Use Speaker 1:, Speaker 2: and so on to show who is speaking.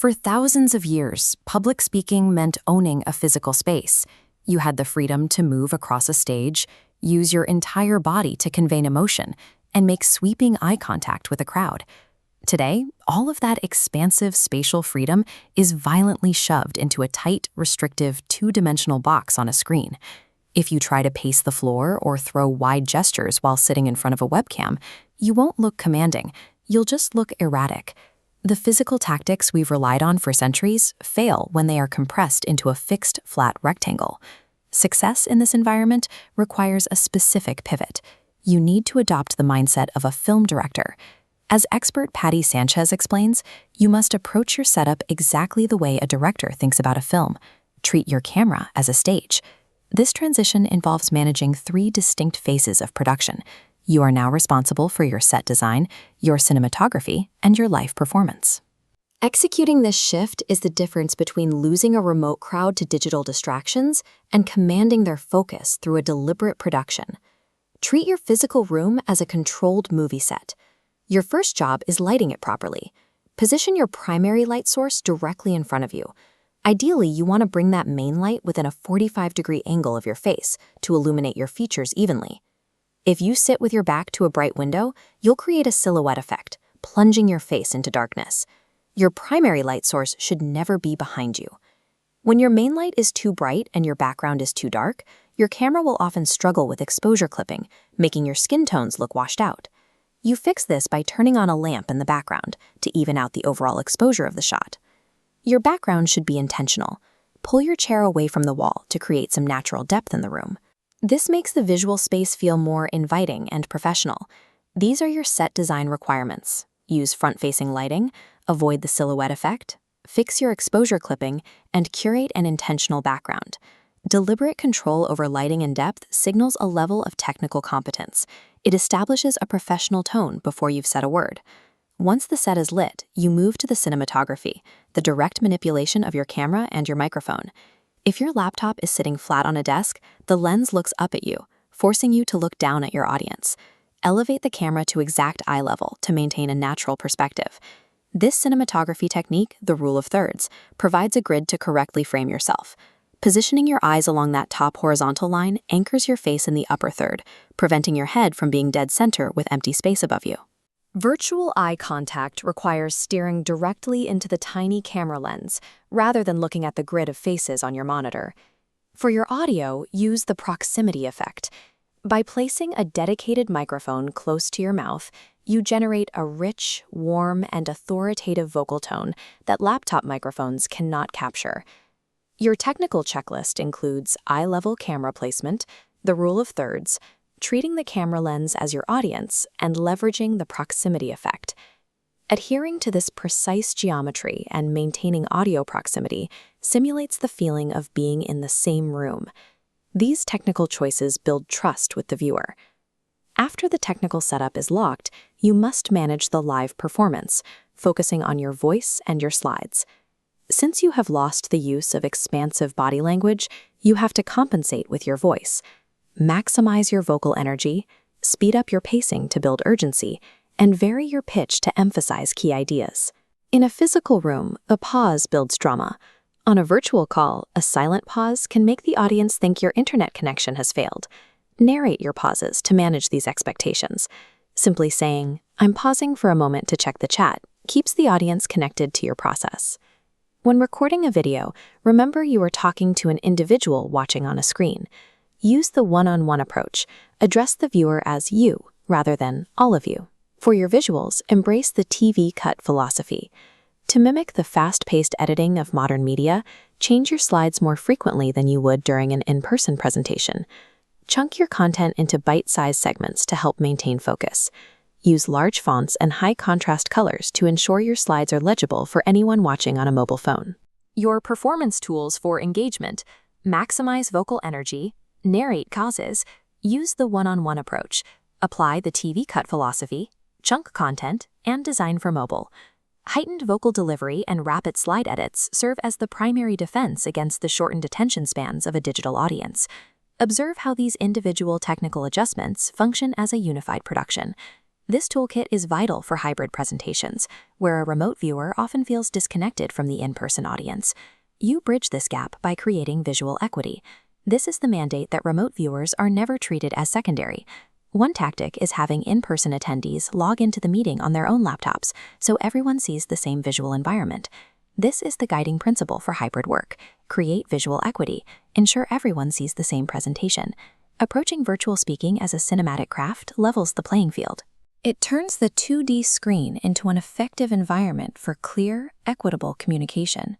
Speaker 1: For thousands of years, public speaking meant owning a physical space. You had the freedom to move across a stage, use your entire body to convey an emotion, and make sweeping eye contact with a crowd. Today, all of that expansive spatial freedom is violently shoved into a tight, restrictive, two-dimensional box on a screen. If you try to pace the floor or throw wide gestures while sitting in front of a webcam, you won't look commanding, you'll just look erratic. The physical tactics we've relied on for centuries fail when they are compressed into a fixed, flat rectangle. Success in this environment requires a specific pivot. You need to adopt the mindset of a film director. As expert Patty Sanchez explains, you must approach your setup exactly the way a director thinks about a film. Treat your camera as a stage. This transition involves managing 3 distinct phases of production. You are now responsible for your set design, your cinematography, and your live performance. Executing this shift is the difference between losing a remote crowd to digital distractions and commanding their focus through a deliberate production. Treat your physical room as a controlled movie set. Your first job is lighting it properly. Position your primary light source directly in front of you. Ideally, you want to bring that main light within a 45-degree angle of your face to illuminate your features evenly. If you sit with your back to a bright window, you'll create a silhouette effect, plunging your face into darkness. Your primary light source should never be behind you. When your main light is too bright and your background is too dark, your camera will often struggle with exposure clipping, making your skin tones look washed out. You fix this by turning on a lamp in the background to even out the overall exposure of the shot. Your background should be intentional. Pull your chair away from the wall to create some natural depth in the room. This makes the visual space feel more inviting and professional. These are your set design requirements. Use front-facing lighting, avoid the silhouette effect, fix your exposure clipping, and curate an intentional background. Deliberate control over lighting and depth signals a level of technical competence. It establishes a professional tone before you've said a word. Once the set is lit, you move to the cinematography, the direct manipulation of your camera and your microphone. If your laptop is sitting flat on a desk, the lens looks up at you, forcing you to look down at your audience. Elevate the camera to exact eye level to maintain a natural perspective. This cinematography technique, the rule of thirds, provides a grid to correctly frame yourself. Positioning your eyes along that top horizontal line anchors your face in the upper third, preventing your head from being dead center with empty space above you. Virtual eye contact requires staring directly into the tiny camera lens, rather than looking at the grid of faces on your monitor. For your audio, use the proximity effect. By placing a dedicated microphone close to your mouth, you generate a rich, warm, and authoritative vocal tone that laptop microphones cannot capture. Your technical checklist includes eye-level camera placement, the rule of thirds, treating the camera lens as your audience, and leveraging the proximity effect. Adhering to this precise geometry and maintaining audio proximity simulates the feeling of being in the same room. These technical choices build trust with the viewer. After the technical setup is locked, you must manage the live performance, focusing on your voice and your slides. Since you have lost the use of expansive body language, you have to compensate with your voice. Maximize your vocal energy, speed up your pacing to build urgency, and vary your pitch to emphasize key ideas. In a physical room, a pause builds drama. On a virtual call, a silent pause can make the audience think your internet connection has failed. Narrate your pauses to manage these expectations. Simply saying, "I'm pausing for a moment to check the chat," keeps the audience connected to your process. When recording a video, remember you are talking to an individual watching on a screen. Use the one-on-one approach. Address the viewer as you, rather than all of you. For your visuals, embrace the TV cut philosophy. To mimic the fast-paced editing of modern media, change your slides more frequently than you would during an in-person presentation. Chunk your content into bite-sized segments to help maintain focus. Use large fonts and high-contrast colors to ensure your slides are legible for anyone watching on a mobile phone. Your performance tools for engagement: maximize vocal energy, narrate causes, use the one-on-one approach, apply the TV cut philosophy, chunk content, and design for mobile. Heightened vocal delivery and rapid slide edits serve as the primary defense against the shortened attention spans of a digital audience. Observe how these individual technical adjustments function as a unified production. This toolkit is vital for hybrid presentations, where a remote viewer often feels disconnected from the in-person audience. You bridge this gap by creating visual equity. This is the mandate that remote viewers are never treated as secondary. One tactic is having in-person attendees log into the meeting on their own laptops, so everyone sees the same visual environment. This is the guiding principle for hybrid work. Create visual equity. Ensure everyone sees the same presentation. Approaching virtual speaking as a cinematic craft levels the playing field. It turns the 2D screen into an effective environment for clear, equitable communication.